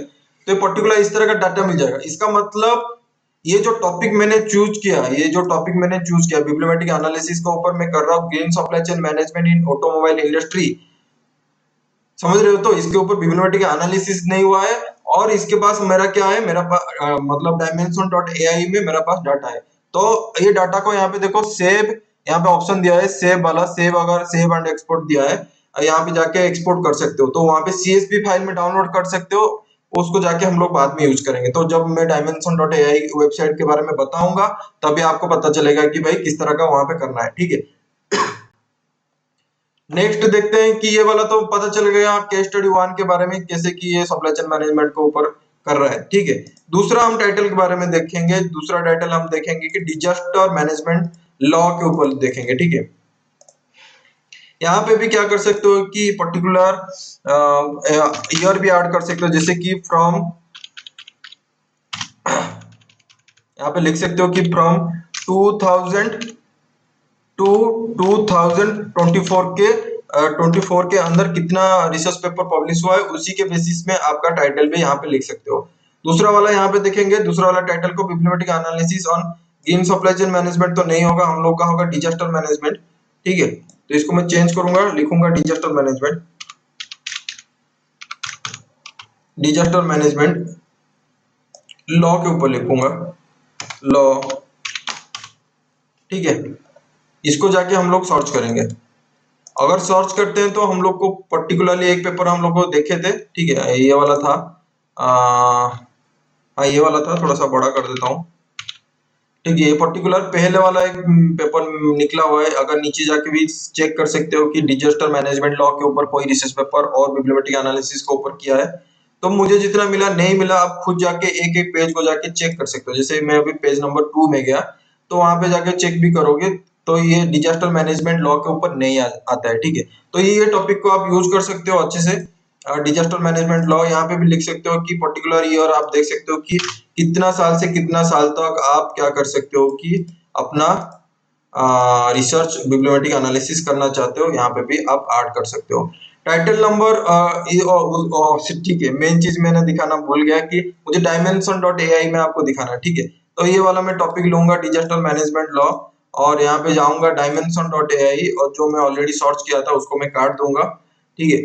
तो पर्टिकुलर इस तरह का डाटा मिल जाएगा। इसका मतलब ये जो टॉपिक मैंने चूज किया, ये जो टॉपिक मैंने चूज किया बिब्लियोमेट्रिक एनालिसिस के ऊपर मैं कर रहा हूँ, ग्रीन सप्लाई चेन मैनेजमेंट इन ऑटोमोबाइल इंडस्ट्री, समझ रहे हो? तो इसके ऊपर बिब्लियोमेट्रिक एनालिसिस नहीं हुआ है, और इसके पास मेरा क्या है, मेरा मतलब डायमेंशन डॉट एआई में मेरा पास डाटा है। तो ये डाटा को यहाँ पे देखो सेव, यहाँ पे ऑप्शन दिया है सेव वाला, सेव अगर सेव एंड एक्सपोर्ट दिया है, यहाँ पे जाके एक्सपोर्ट कर सकते हो। तो वहां पे CSV फाइल में डाउनलोड कर सकते हो, उसको जाके हम लोग बाद में यूज करेंगे। तो जब मैं डायमेंशन डॉट एआई वेबसाइट के बारे में बताऊंगा तभी आपको पता चलेगा कि भाई किस तरह का वहां पे करना है। ठीक है, नेक्स्ट देखते हैं कि ये वाला तो पता चल गया केस स्टडी 1 के बारे में, कैसे कि ये सप्लाई चेन मैनेजमेंट के ऊपर कर रहा है। ठीक है, दूसरा हम टाइटल के बारे में देखेंगे। दूसरा टाइटल हम देखेंगे कि डिजास्टर मैनेजमेंट लॉ के ऊपर देखेंगे। ठीक है, यहाँ पे भी क्या कर सकते हो कि पर्टिकुलर ईयर भी ऐड कर सकते हो, जैसे कि फ्रॉम, यहाँ पे लिख सकते हो कि फ्रॉम 2000 टू 2024 के 24 के अंदर कितना रिसर्च पेपर पब्लिश हुआ है, उसी के बेसिस में आपका टाइटल भी यहाँ पे लिख सकते हो। दूसरा वाला यहाँ पे देखेंगे, दूसरा वाला टाइटल को bibliometric analysis on green supply chain management तो नहीं होगा, हम लोग का होगा डिजास्टर मैनेजमेंट। ठीक है, तो इसको मैं चेंज करूंगा, लिखूंगा disaster management, disaster management law के ऊपर लिखूंगा, लॉ। ठीक है, इसको जाके हम लोग सर्च करेंगे। अगर सर्च करते हैं तो हम लोग को पर्टिकुलरली एक पेपर हम लोग को देखे थे। ठीक है, ये वाला था, हाँ ये वाला था, थोड़ा सा बड़ा कर देता हूँ। ठीक है, ये पर्टिकुलर पहले वाला एक पेपर निकला हुआ है, अगर नीचे जाके भी चेक कर सकते हो कि डिजास्टर मैनेजमेंट लॉ के ऊपर कोई रिसर्च पेपर और बिब्लियोमेट्रिक एनालिसिस के ऊपर किया है। तो मुझे जितना मिला नहीं मिला, आप खुद जाके एक एक पेज को जाके चेक कर सकते हो। जैसे मैं अभी पेज नंबर 2 में गया, तो वहां पे जाके चेक भी करोगे तो ये डिजास्टर मैनेजमेंट लॉ के ऊपर नहीं आता है। ठीक है, तो ये टॉपिक को आप यूज कर सकते हो अच्छे से। डिजास्टर मैनेजमेंट लॉ, यहाँ पे भी लिख सकते हो कि पर्टिकुलर ईयर आप देख सकते हो कि कितना साल से कितना साल तक आप क्या कर सकते हो कि अपना रिसर्च बिब्लियोमेट्रिक एनालिसिस करना चाहते हो, यहाँ पे भी आप ऐड कर सकते हो। टाइटल नंबर, ठीक है, मेन चीज मैंने दिखाना भूल गया कि मुझे डायमेंशन डॉट एआई में आपको दिखाना है, ठीक है। तो ये वाला मैं टॉपिक लूंगा डिजास्टर मैनेजमेंट लॉ, और यहाँ पे जाऊंगा डायमेंशन डॉट एआई, और जो मैं ऑलरेडी सर्च किया था उसको मैं काट दूंगा, ठीक है,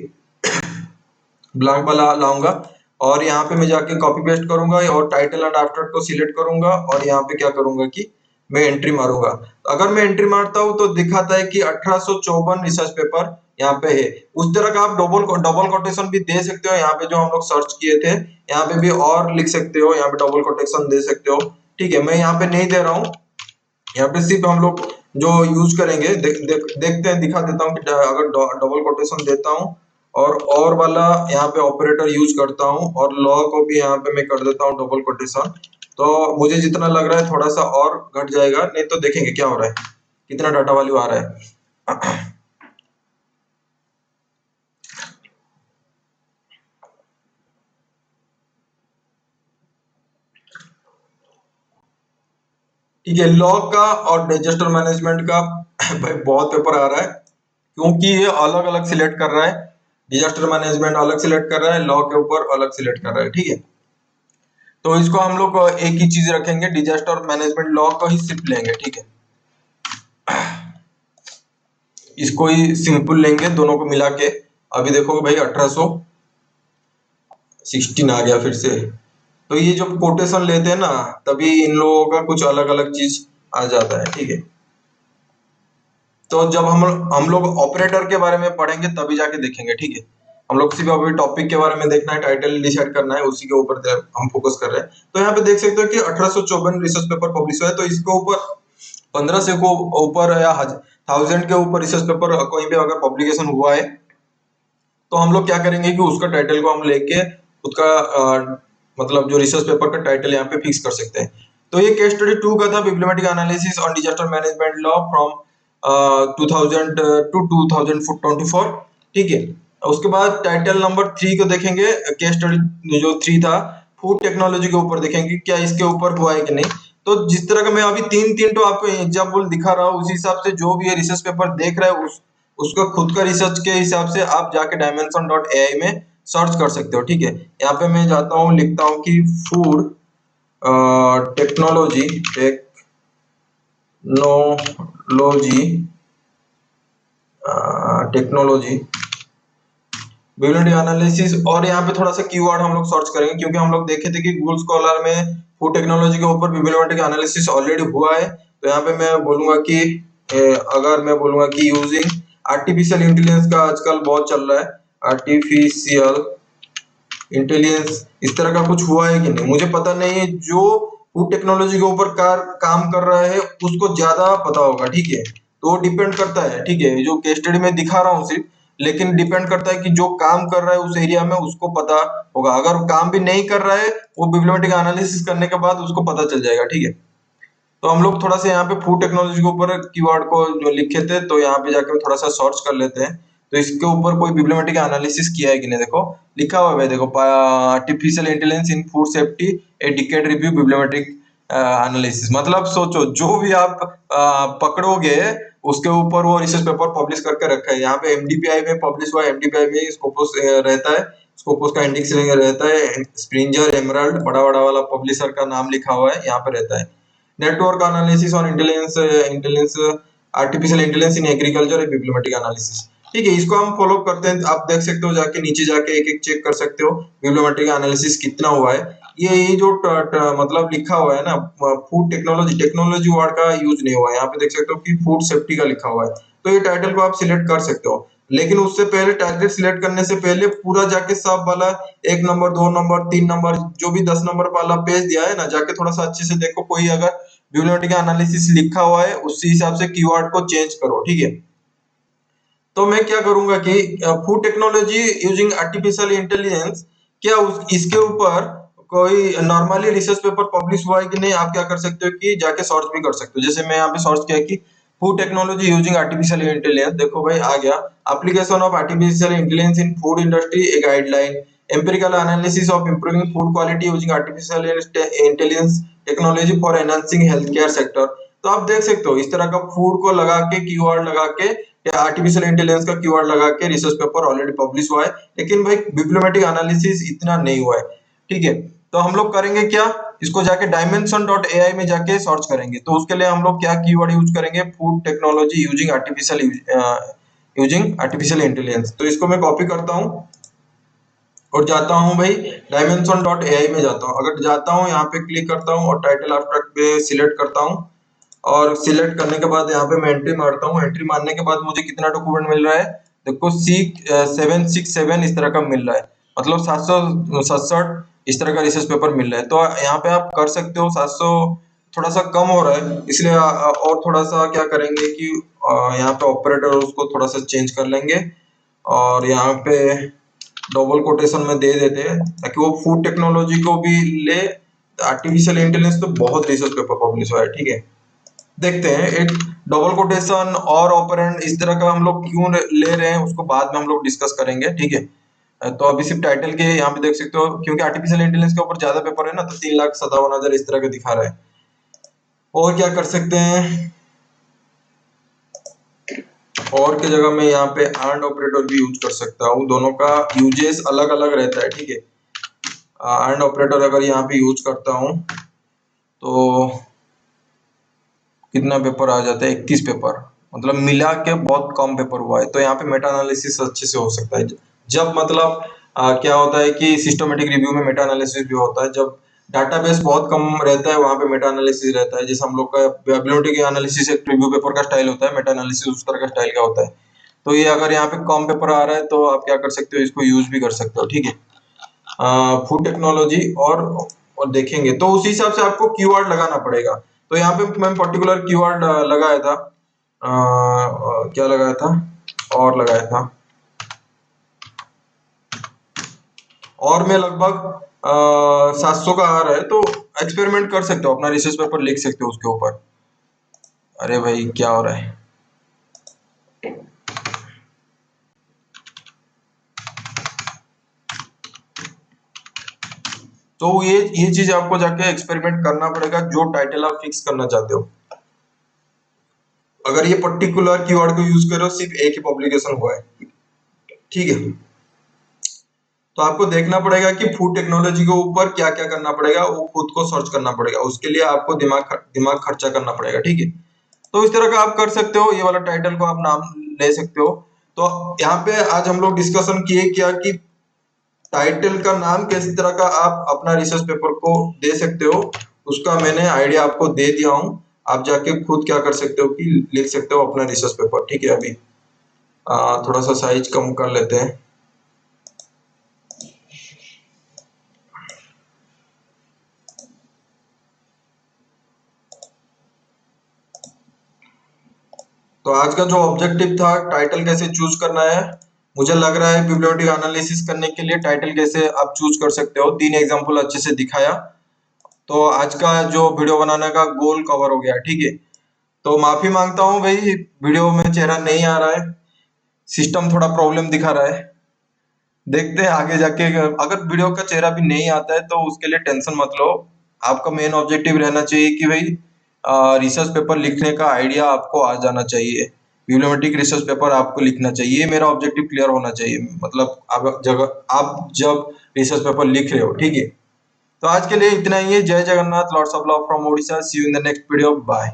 ब्लैंक वाला लाऊंगा, और यहाँ पे मैं जाके कॉपी पेस्ट करूंगा और टाइटल एंड आफ्टर को सिलेक्ट करूंगा, और यहाँ पे क्या करूंगा कि मैं एंट्री मारूंगा। अगर मैं एंट्री मारता हूँ तो दिखाता है कि 1854 रिसर्च पेपर यहाँ पे है। उस तरह का आप डबल डबल कोटेशन भी दे सकते हो, यहाँ पे जो हम लोग सर्च किए थे यहाँ पे भी और लिख सकते हो, यहाँ पे डबल कोटेशन दे सकते हो, ठीक है। मैं यहाँ पे नहीं दे रहा हूँ, यहाँ पे सिर्फ हम लोग जो यूज करेंगे देखते हैं, दिखा देता हूँ कि अगर डबल कोटेशन देता हूँ और वाला यहाँ पे ऑपरेटर यूज करता हूँ, और लॉ को भी यहाँ पे मैं कर देता हूँ डबल कोटेशन, तो मुझे जितना लग रहा है थोड़ा सा और घट जाएगा, नहीं तो देखेंगे क्या हो रहा है, कितना डाटा वैल्यू आ रहा है। ठीक है, लॉ का और डिजास्टर मैनेजमेंट का भाई बहुत पेपर आ रहा है, क्योंकि ये अलग अलग सिलेक्ट कर रहा है, डिजास्टर मैनेजमेंट अलग सिलेक्ट कर रहा है, लॉ के ऊपर अलग सिलेक्ट कर रहा है, ठीक है। तो इसको हम लोग एक ही चीज रखेंगे, डिजास्टर मैनेजमेंट लॉ को ही सिर्फ लेंगे, ठीक है। इसको ही सिंपल लेंगे दोनों को मिला के। अभी देखो भाई 1816 आ गया फिर से। तो ये जब कोटेशन लेते हैं ना, तभी इन लोगों का कुछ अलग अलग चीज आ जाता है, ठीक है। तो जब हम लोग ऑपरेटर के बारे में पढ़ेंगे तभी जाके देखेंगे, ठीक है। हम लोग सिर्फ अभी टॉपिक के बारे में देखना है, टाइटल डिसाइड करना है, उसी के ऊपर हम फोकस कर रहे हैं। तो यहाँ पे देख सकते हो कि 1854 रिसर्च पेपर पब्लिश हुआ है, तो इसके ऊपर 1500 को ऊपर या 1000 के ऊपर रिसर्च पेपर कहीं पे अगर पब्लिकेशन हुआ है, तो हम लोग क्या करेंगे कि उसका टाइटल को हम लेके उसका मतलब जो रिसर्च पेपर का टाइटल यहाँ पे फिक्स कर सकते हैं। तो ये केस स्टडी 2 का था, bibliometric analysis on disaster management law from 2000 to 2024, ठीक है। उसके बाद टाइटल नंबर 3 को देखेंगे, केस स्टडी जो 3 था फूड टेक्नोलॉजी के ऊपर देखेंगे क्या इसके ऊपर हुआ है कि नहीं। तो जिस तरह का मैं अभी तीन तीन तो आपको एग्जाम्पल दिखा रहा हूँ, उसी हिसाब से जो भी ये रिसर्च पेपर देख रहा है उसका खुद का रिसर्च के हिसाब से आप जाके डायमेंशन डॉट एआई में सर्च कर सकते हो, ठीक है। यहाँ पे मैं जाता हूँ, लिखता हूँ कि फूड टेक्नोलॉजी टेक्नोलॉजी बिब्लियोमेट्रिक एनालिसिस, और यहाँ पे थोड़ा सा कीवर्ड हम लोग सर्च करेंगे, क्योंकि हम लोग देखे थे कि गूगल स्कॉलर में फूड टेक्नोलॉजी के ऊपर बिब्लियोमेट्रिक एनालिसिस ऑलरेडी हुआ है। तो यहाँ पे मैं बोलूंगा कि अगर मैं बोलूंगा कि यूजिंग आर्टिफिशियल इंटेलिजेंस का आजकल बहुत चल रहा है, आर्टिफिशियल इंटेलिजेंस इस तरह का कुछ हुआ है कि नहीं मुझे पता नहीं है। जो फूड टेक्नोलॉजी के ऊपर काम कर रहा है उसको ज्यादा पता होगा, ठीक है। तो वो डिपेंड करता है, ठीक है, जो केस स्टडी में दिखा रहा हूँ सिर्फ, लेकिन डिपेंड करता है कि जो काम कर रहा है उस एरिया में उसको पता होगा। अगर वो काम भी नहीं कर रहा है, वो बिब्लियोमेट्रिक एनालिसिस करने के बाद उसको पता चल जाएगा, ठीक है। तो हम लोग थोड़ा सा यहाँ पे फूड टेक्नोलॉजी के ऊपर कीवर्ड को जो लिखे थे, तो यहाँ पे जाकर थोड़ा सा सर्च कर लेते हैं। तो इसके ऊपर कोई बिब्लियोमेट्रिक एनालिसिस किया है कि नहीं, देखो लिखा हुआ है, देखो artificial intelligence in food safety a decade review bibliometric analysis. मतलब सोचो जो भी आप पकड़ोगे उसके ऊपर वो रिसर्च पेपर पब्लिश करके रखा है। यहाँ पे एमडीपीआई में पब्लिश हुआ है, एमडीपीआई में स्कोपस रहता है, स्कोपस का इंडेक्स रहता है, स्प्रिंजर एमराल्ड बड़ा बड़ा वाला पब्लिशर का नाम लिखा हुआ है यहाँ पे रहता है। नेटवर्क एनालिसिस और intelligence artificial intelligence in agriculture bibliometric analysis, ठीक है। इसको हम फॉलो करते हैं, आप देख सकते हो जाके नीचे जाके एक एक चेक कर सकते हो बिब्लियोमेट्रिक एनालिसिस कितना हुआ है। ये जो मतलब लिखा हुआ है ना, फूड टेक्नोलॉजी, टेक्नोलॉजी वर्ड का यूज नहीं हुआ है, यहाँ पे देख सकते हो कि फूड सेफ्टी का लिखा हुआ है। तो ये टाइटल को आप सिलेक्ट कर सकते हो, लेकिन उससे पहले टारगेट सिलेक्ट करने से पहले पूरा जाके सब वाला 1 नंबर 2 नंबर 3 नंबर जो भी 10 नंबर वाला पेज दिया है ना, जाके थोड़ा सा अच्छे से देखो, कोई अगर बिब्लियोमेट्रिक एनालिसिस लिखा हुआ है उसी हिसाब से कीवर्ड को चेंज करो, ठीक है। तो मैं क्या करूंगा कि food technology using artificial intelligence, क्या इसके ऊपर कोई नॉर्मली रिसर्च पेपर पब्लिश हुआ है कि नहीं, आप क्या कर सकते हो कि जाके सर्च भी कर सकते हो। जैसे मैं यहाँ पे सर्च किया कि food technology using artificial intelligence, देखो भाई आ गया। Application of artificial intelligence in food industry A guideline, empirical analysis of improving food quality using artificial intelligence technology for enhancing health care sector. तो आप देख सकते हो इस तरह का फूड को लगा के कीवर्ड लगा के या आर्टिफिशियल इंटेलिजेंस का कीवर्ड लगा के रिसर्च पेपर ऑलरेडी पब्लिश हुआ है, लेकिन भाई बिब्लियोमेट्रिक एनालिसिस इतना नहीं हुआ है। ठीक है, तो हम लोग करेंगे क्या, इसको जाके dimension.ai में जाके सर्च करेंगे। तो उसके लिए हम लोग क्या कीवर्ड यूज करेंगे, food technology using artificial intelligence. तो इसको मैं कॉपी करता हूँ और जाता हूँ भाई dimension.ai में जाता हूँ। अगर जाता हूँ यहाँ पे क्लिक करता हूँ और टाइटल एब्स्ट्रैक्ट पे सिलेक्ट करता हूँ और सिलेक्ट करने के बाद यहाँ पे मैं एंट्री मारता हूँ। एंट्री मारने के बाद मुझे कितना डॉक्यूमेंट मिल रहा है, देखो 767 इस तरह का मिल रहा है, मतलब 767 इस तरह का रिसर्च पेपर मिल रहा है। तो यहाँ पे आप कर सकते हो 700 थोड़ा सा कम हो रहा है, इसलिए और थोड़ा सा क्या करेंगे कि यहाँ पे ऑपरेटर उसको थोड़ा सा चेंज कर लेंगे और यहाँ पे डबल कोटेशन में दे देते हैं ताकि वो फूड टेक्नोलॉजी को भी ले। आर्टिफिशियल इंटेलिजेंस तो बहुत रिसर्च पेपर पब्लिश हुआ है। ठीक है, देखते हैं एक डबल कोटेशन और ऑपरेंड इस तरह का हम लोग क्यों ले रहे हैं उसको बाद में हम लोग डिस्कस करेंगे। ठीक है, तो अभी सिर्फ टाइटल के यहाँ पे देख सकते हो, क्योंकि आर्टिफिशियल इंटेलिजेंस के ऊपर ज्यादा पेपर है ना, तो 3,57,000 इस तरह का दिखा रहा है। और क्या कर सकते हैं, और की जगह में यहाँ पे एंड ऑपरेटर भी यूज कर सकता हूँ, दोनों का यूजेस अलग अलग रहता है। ठीक है, एंड ऑपरेटर अगर यहाँ पे यूज करता हूँ तो कितना पेपर आ जाता है, 21 पेपर, मतलब मिला के बहुत कम पेपर हुआ है। तो यहाँ पे मेटा एनालिसिस अच्छे से हो सकता है। जब मतलब क्या होता है कि सिस्टमेटिक रिव्यू में मेटा एनालिसिस भी होता है, जब डाटाबेस बहुत कम रहता है वहां पे मेटा एनालिसिस रहता है। जैसे हम लोग का बिब्लियोमेट्रिक एनालिसिस एक रिव्यू पेपर का स्टाइल होता है, मेटा एनालिसिस उस तरह का स्टाइल का होता है। तो ये अगर यहाँ पे कम पेपर आ रहा है तो आप क्या कर सकते हो, इसको यूज भी कर सकते हो। ठीक है, फूड टेक्नोलॉजी और देखेंगे तो उस हिसाब से आपको कीवर्ड लगाना पड़ेगा। तो यहाँ पे मैं पर्टिकुलर कीवर्ड लगाया था, क्या लगाया था, और लगाया था, और में लगभग 700 का आ रहा है। तो एक्सपेरिमेंट कर सकते हो, अपना रिसर्च पेपर लिख सकते हो उसके ऊपर। अरे भाई क्या हो रहा है, तो ये चीज आपको जाके एक्सपेरिमेंट करना पड़ेगा जो टाइटल आप फिक्स करना चाहते हो। अगर ये पर्टिकुलर कीवर्ड को यूज करो, सिर्फ एक ही पब्लिकेशन हुआ है। ठीक है, तो आपको देखना पड़ेगा कि फूड टेक्नोलॉजी के ऊपर क्या क्या करना पड़ेगा, वो खुद को सर्च करना पड़ेगा, उसके लिए आपको दिमाग खर्चा करना पड़ेगा। ठीक है, तो इस तरह का आप कर सकते हो, ये वाला टाइटल को आप नाम ले सकते हो। तो यहाँ पे आज हम लोग डिस्कशन किए क्या कि टाइटल का नाम किस तरह का आप अपना रिसर्च पेपर को दे सकते हो, उसका मैंने आइडिया आपको दे दिया हूँ। आप जाके खुद क्या कर सकते हो कि लिख सकते हो अपना रिसर्च पेपर। ठीक है, अभी थोड़ा सा साइज कम कर लेते हैं। तो आज का जो ऑब्जेक्टिव था, टाइटल कैसे चूज करना है, मुझे लग रहा है बिब्लियोमेट्रिक एनालिसिस करने के लिए टाइटल कैसे आप चूज कर सकते हो, 3 एग्जांपल अच्छे से दिखाया। तो आज का जो वीडियो बनाने का गोल कवर हो गया। ठीक है, तो माफी मांगता हूँ भाई, वीडियो में चेहरा नहीं आ रहा है, सिस्टम थोड़ा प्रॉब्लम दिखा रहा है। देखते हैं आगे जाके, अगर वीडियो का चेहरा भी नहीं आता है तो उसके लिए टेंशन मत लो। आपका मेन ऑब्जेक्टिव रहना चाहिए कि भाई रिसर्च पेपर लिखने का आइडिया आपको आ जाना चाहिए, बिब्लियोमेट्रिक रिसर्च पेपर आपको लिखना चाहिए, मेरा ऑब्जेक्टिव क्लियर होना चाहिए। मतलब आप जब रिसर्च पेपर लिख रहे हो। ठीक है, तो आज के लिए इतना ही है। Jai Jagannath, lords of love from Odisha, see you in the next video, bye.